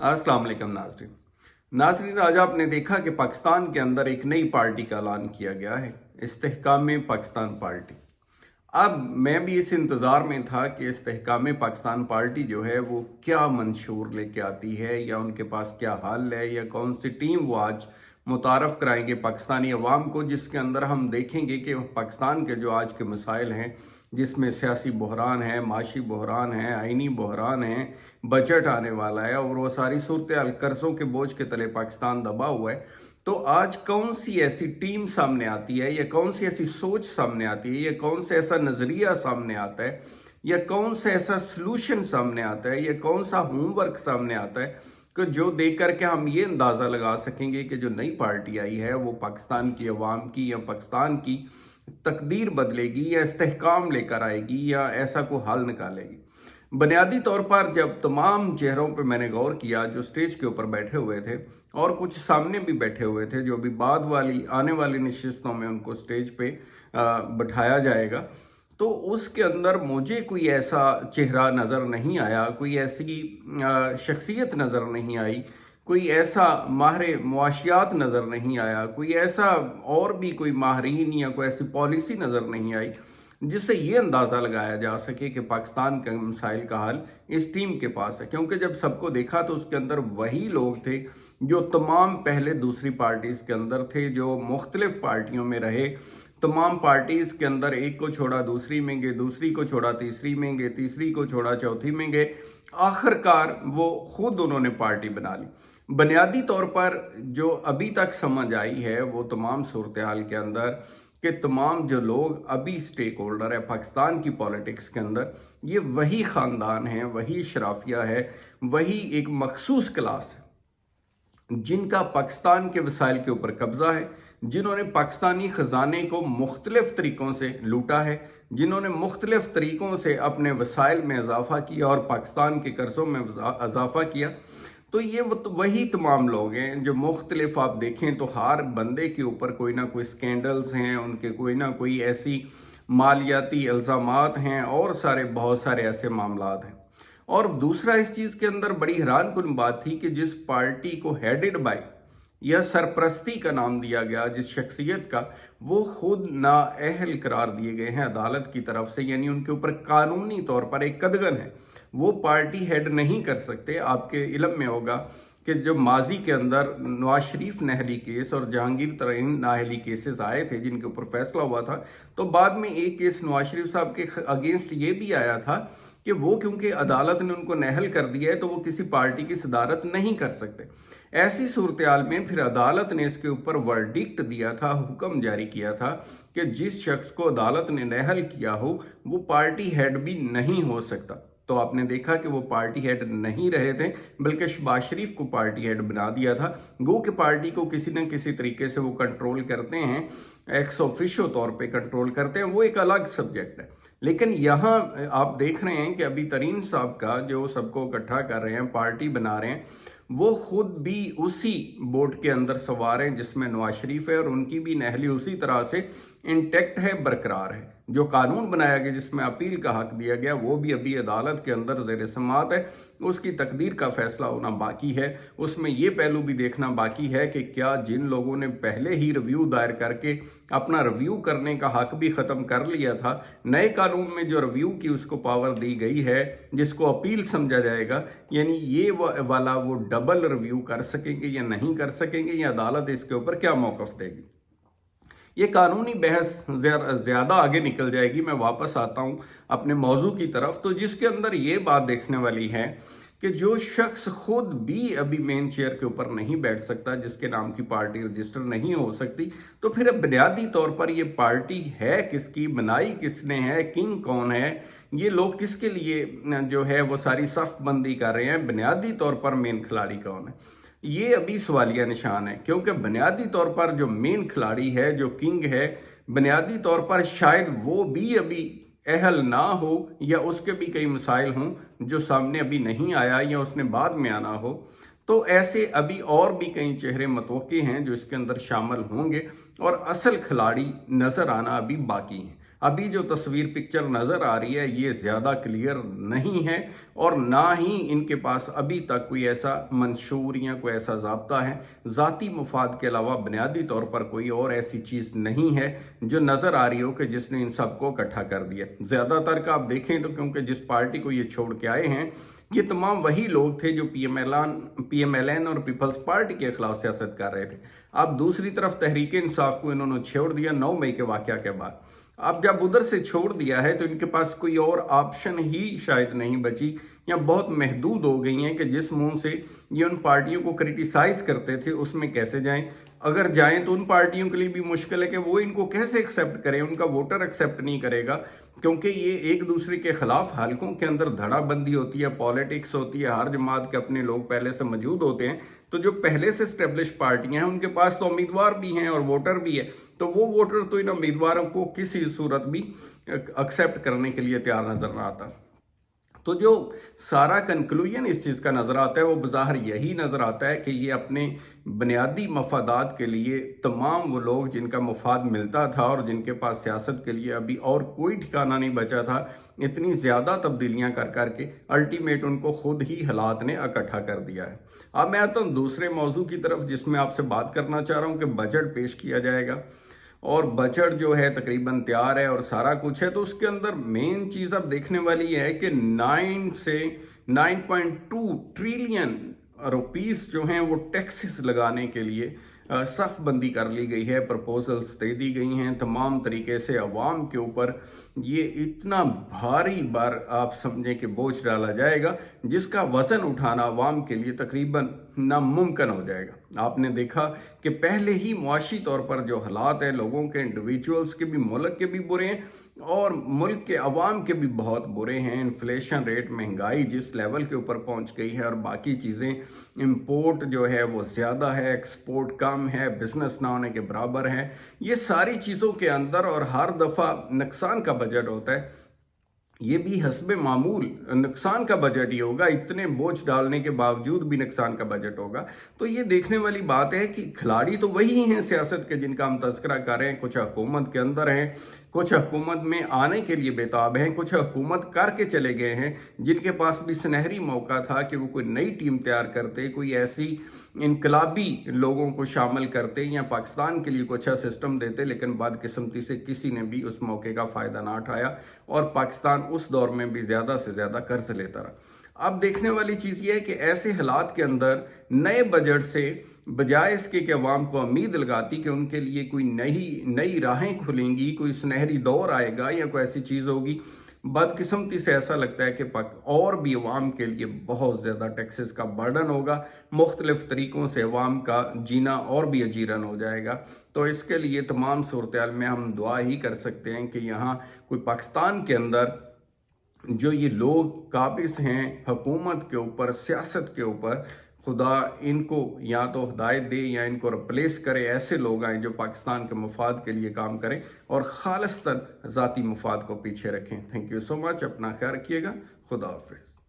अस्सलाम वालेकुम नाजरीन, आज आपने देखा कि पाकिस्तान के अंदर एक नई पार्टी का ऐलान किया गया है, इस्तेहकाम पाकिस्तान पार्टी। अब मैं भी इस इंतज़ार में था कि इस्तेहकाम पाकिस्तान पार्टी जो है वो क्या मंशूर लेके आती है, या उनके पास क्या हल है, या कौन सी टीम वो आज मुतारफ़ कराएंगे पाकिस्तानी अवाम को, जिसके अंदर हम देखेंगे कि पाकिस्तान के जो आज के मसाइल हैं, जिसमें सियासी बहरान है, माशी बहरान है, आइनी बहरान है, बजट आने वाला है और वो सारी सूरत हाल कर्ज़ों के बोझ के तले पाकिस्तान दबा हुआ है। तो आज कौन सी ऐसी टीम सामने आती है, या कौन सी ऐसी सोच सामने आती है, या कौन सा ऐसा नज़रिया सामने आता है, या कौन सा ऐसा सलूशन सामने आता है, या कौन सा होमवर्क सामने आता है कि जो देख करके हम ये अंदाज़ा लगा सकेंगे कि जो नई पार्टी आई है वो पाकिस्तान की अवाम की या पाकिस्तान की तकदीर बदलेगी, या इस्तेहकाम लेकर आएगी, या ऐसा कोई हल निकालेगी। बुनियादी तौर पर जब तमाम चेहरों पे मैंने गौर किया जो स्टेज के ऊपर बैठे हुए थे, और कुछ सामने भी बैठे हुए थे जो भी बाद वाली आने वाली नशिस्तों में उनको स्टेज पे बिठाया जाएगा, तो उसके अंदर मुझे कोई ऐसा चेहरा नज़र नहीं आया, कोई ऐसी शख्सियत नज़र नहीं आई, कोई ऐसा माहिर मुआशियात नज़र नहीं आया, कोई ऐसा और भी कोई माहरीन या कोई ऐसी पॉलिसी नज़र नहीं आई जिससे ये अंदाज़ा लगाया जा सके कि पाकिस्तान के मसाइल का हल इस टीम के पास है। क्योंकि जब सबको देखा तो उसके अंदर वही लोग थे जो तमाम पहले दूसरी पार्टीज़ के अंदर थे, जो मुख्तलिफ पार्टियों में रहे। तमाम पार्टीज़ के अंदर एक को छोड़ा दूसरी में गए, दूसरी को छोड़ा तीसरी में गए, तीसरी को छोड़ा चौथी में गए, आखिरकार वो खुद उन्होंने पार्टी बना ली। बुनियादी तौर पर जो अभी तक समझ आई है वो तमाम सूरत हाल के अंदर कि तमाम जो लोग अभी स्टेक होल्डर है पाकिस्तान की पॉलिटिक्स के अंदर, ये वही ख़ानदान है, वही शराफिया है, वही एक मखसूस क्लास है जिनका पाकिस्तान के वसाइल के ऊपर कब्जा है, जिन्होंने पाकिस्तानी ख़जाने को मुख्तलिफ तरीक़ों से लूटा है, जिन्होंने मुख्तलिफ तरीक़ों से अपने वसाइल में इजाफ़ा किया और पाकिस्तान के कर्ज़ों में इजाफ़ा किया। तो ये वही तमाम लोग हैं जो मुख्तलिफ आप देखें तो हर बंदे के ऊपर कोई ना कोई स्कैंडल्स हैं, उनके कोई ना कोई ऐसी मालियाती इल्ज़ामात हैं, और बहुत सारे ऐसे मामलात हैं। और दूसरा इस चीज़ के अंदर बड़ी हैरानकुन बात थी कि जिस पार्टी को हेडेड बाय या सरप्रस्ती का नाम दिया गया जिस शख्सियत का, वो खुद नाअहल करार दिए गए हैं अदालत की तरफ से, यानी उनके ऊपर कानूनी तौर पर एक कदगन है, वो पार्टी हेड नहीं कर सकते। आपके इल्म में होगा कि जो माजी के अंदर नवाज शरीफ नहली केस और जहांगीर तरीन नाहली केसेस आए थे जिनके ऊपर फैसला हुआ था, तो बाद में एक केस नवाज शरीफ साहब के अगेंस्ट ये भी आया था कि वो क्योंकि अदालत ने उनको नहल कर दिया है तो वो किसी पार्टी की सदारत नहीं कर सकते। ऐसी सूरत हाल में फिर अदालत ने इसके ऊपर वर्डिक्ट दिया था, हुक्म जारी किया था कि जिस शख्स को अदालत ने नहल किया हो वो पार्टी हेड भी नहीं हो सकता। तो आपने देखा कि वो पार्टी हेड नहीं रहे थे, बल्कि शहबाज शरीफ को पार्टी हेड बना दिया था। गो कि पार्टी को किसी न किसी तरीके से वो कंट्रोल करते हैं, एक्स ऑफिशियो तौर पे कंट्रोल करते हैं, वो एक अलग सब्जेक्ट है। लेकिन यहाँ आप देख रहे हैं कि अभी तरीन साहब का जो सबको इकट्ठा कर रहे हैं, पार्टी बना रहे हैं, वो खुद भी उसी बोट के अंदर सवार हैं जिसमें नवाज शरीफ है, और उनकी भी नहली उसी तरह से इंटैक्ट है, बरकरार है। जो कानून बनाया गया जिसमें अपील का हक दिया गया वो भी अभी अदालत के अंदर ज़ेर समाअत है, उसकी तकदीर का फैसला होना बाकी है। उसमें ये पहलू भी देखना बाकी है कि क्या जिन लोगों ने पहले ही रिव्यू दायर करके अपना रिव्यू करने का हक भी ख़त्म कर लिया था, नए कानून में जो रिव्यू की उसको पावर दी गई है जिसको अपील समझा जाएगा, यानी ये वाला वो डबल रिव्यू कर सकेंगे या नहीं कर सकेंगे, या अदालत इसके ऊपर क्या मौक़िफ़ देगी। ये कानूनी बहस ज़्यादा आगे निकल जाएगी। मैं वापस आता हूँ अपने मौजू की तरफ, तो जिसके अंदर ये बात देखने वाली है कि जो शख्स खुद भी अभी मेन चेयर के ऊपर नहीं बैठ सकता, जिसके नाम की पार्टी रजिस्टर नहीं हो सकती, तो फिर अब बुनियादी तौर पर ये पार्टी है किसकी, बनाई किसने है, किंग कौन है, ये लोग किसके लिए जो है वो सारी सफ बंदी कर रहे हैं, बुनियादी तौर पर मेन खिलाड़ी कौन है, ये अभी सवालिया निशान है। क्योंकि बुनियादी तौर पर जो मेन खिलाड़ी है, जो किंग है, बुनियादी तौर पर शायद वो भी अभी अहल ना हो, या उसके भी कई मसाइल हों जो सामने अभी नहीं आया या उसने बाद में आना हो। तो ऐसे अभी और भी कई चेहरे मतवक्के हैं जो इसके अंदर शामिल होंगे, और असल खिलाड़ी नज़र आना अभी बाकी हैं। अभी जो तस्वीर पिक्चर नज़र आ रही है ये ज़्यादा क्लियर नहीं है और ना ही इनके पास अभी तक कोई ऐसा मंशूर या कोई ऐसा ज़ाब्ता है। ज़ाती मुफाद के अलावा बुनियादी तौर पर कोई और ऐसी चीज़ नहीं है जो नज़र आ रही हो कि जिसने इन सबको इकट्ठा कर दिया। ज़्यादातर का आप देखें तो क्योंकि जिस पार्टी को ये छोड़ के आए हैं ये तमाम वही लोग थे जो पीएमएलएन और पीपल्स पार्टी के खिलाफ सियासत कर रहे थे। अब दूसरी तरफ तहरीक इंसाफ को इन्होंने छोड़ दिया 9 मई के वाक़या के बाद। अब जब उधर से छोड़ दिया है तो इनके पास कोई और ऑप्शन ही शायद नहीं बची या बहुत महदूद हो गई हैं कि जिस मुंह से ये उन पार्टियों को क्रिटिसाइज करते थे उसमें कैसे जाएं। अगर जाएं तो उन पार्टियों के लिए भी मुश्किल है कि वो इनको कैसे एक्सेप्ट करें, उनका वोटर एक्सेप्ट नहीं करेगा क्योंकि ये एक दूसरे के खिलाफ हलकों के अंदर धड़ाबंदी होती है, पॉलिटिक्स होती है, हर जमात के अपने लोग पहले से मौजूद होते हैं। तो जो पहले से स्टेब्लिश पार्टियां हैं उनके पास तो उम्मीदवार भी हैं और वोटर भी है, तो वो वोटर तो इन उम्मीदवारों को किसी सूरत भी एक्सेप्ट करने के लिए तैयार नजर ना आता। तो जो सारा कंक्लूजन इस चीज़ का नज़र आता है वो बज़ाहिर यही नज़र आता है कि ये अपने बुनियादी मफादात के लिए तमाम वो लोग जिनका मफाद मिलता था और जिनके पास सियासत के लिए अभी और कोई ठिकाना नहीं बचा था, इतनी ज़्यादा तब्दीलियां कर करके अल्टीमेट उनको खुद ही हालात ने इकट्ठा कर दिया है। अब मैं आता हूँ दूसरे मौजू की तरफ जिसमें आपसे बात करना चाह रहा हूँ कि बजट पेश किया जाएगा और बजट जो है तकरीबन तैयार है और सारा कुछ है। तो उसके अंदर मेन चीज़ अब देखने वाली है कि 9 से 9.2 ट्रिलियन रुपीस जो हैं वो टैक्सेस लगाने के लिए सफ बंदी कर ली गई है, प्रपोजल्स दे दी गई हैं तमाम तरीके से अवाम के ऊपर। ये इतना भारी बार आप समझें कि बोझ डाला जाएगा जिसका वजन उठाना अवाम के लिए तकरीबन नामुमकिन हो जाएगा। आपने देखा कि पहले ही मुआशी तौर पर जो हालात हैं लोगों के, इंडिविजुअल्स के भी, मुल्क के भी बुरे हैं और मुल्क के अवाम के भी बहुत बुरे हैं। इन्फ्लेशन रेट, महंगाई जिस लेवल के ऊपर पहुंच गई है और बाकी चीज़ें, इंपोर्ट जो है वो ज़्यादा है, एक्सपोर्ट कम है, बिजनेस ना होने के बराबर है। ये सारी चीज़ों के अंदर और हर दफ़ा नुकसान का बजट होता है, ये भी हस्बे मामूल नुकसान का बजट ही होगा। इतने बोझ डालने के बावजूद भी नुकसान का बजट होगा। तो ये देखने वाली बात है कि खिलाड़ी तो वही हैं सियासत के जिनका हम तस्करा कर रहे हैं। कुछ हुकूमत के अंदर हैं, कुछ हुकूमत में आने के लिए बेताब हैं, कुछ हुकूमत करके चले गए हैं जिनके पास भी सुनहरी मौका था कि वो कोई नई टीम तैयार करते, कोई ऐसी इनकलाबी लोगों को शामिल करते या पाकिस्तान के लिए कोई अच्छा सिस्टम देते, लेकिन बदकिस्मती से किसी ने भी उस मौके का फ़ायदा ना उठाया और पाकिस्तान उस दौर में भी ज़्यादा से ज़्यादा कर्ज लेता रहा। अब देखने वाली चीज़ ये है कि ऐसे हालात के अंदर नए बजट से बजाय इसके कि अवाम को उम्मीद लगाती कि उनके लिए कोई नई राहें खुलेंगी, कोई सुनहरी दौर आएगा या कोई ऐसी चीज़ होगी, बदकिस्मती से ऐसा लगता है कि और भी अवाम के लिए बहुत ज़्यादा टैक्सेस का बर्डन होगा। मुख्तलिफ तरीक़ों से अवाम का जीना और भी अजीरन हो जाएगा। तो इसके लिए तमाम सूरत में हम दुआ ही कर सकते हैं कि यहाँ कोई पाकिस्तान के अंदर जो ये लोग काबिज हैं हुकूमत के ऊपर, सियासत के ऊपर, खुदा इनको या तो हिदायत दे या इनको रिप्लेस करे, ऐसे लोग आए जो पाकिस्तान के मफाद के लिए काम करें और खालिस्तन ज़ाती मफाद को पीछे रखें। Thank you so much. अपना ख्याल रखिएगा। खुदा हाफिज़।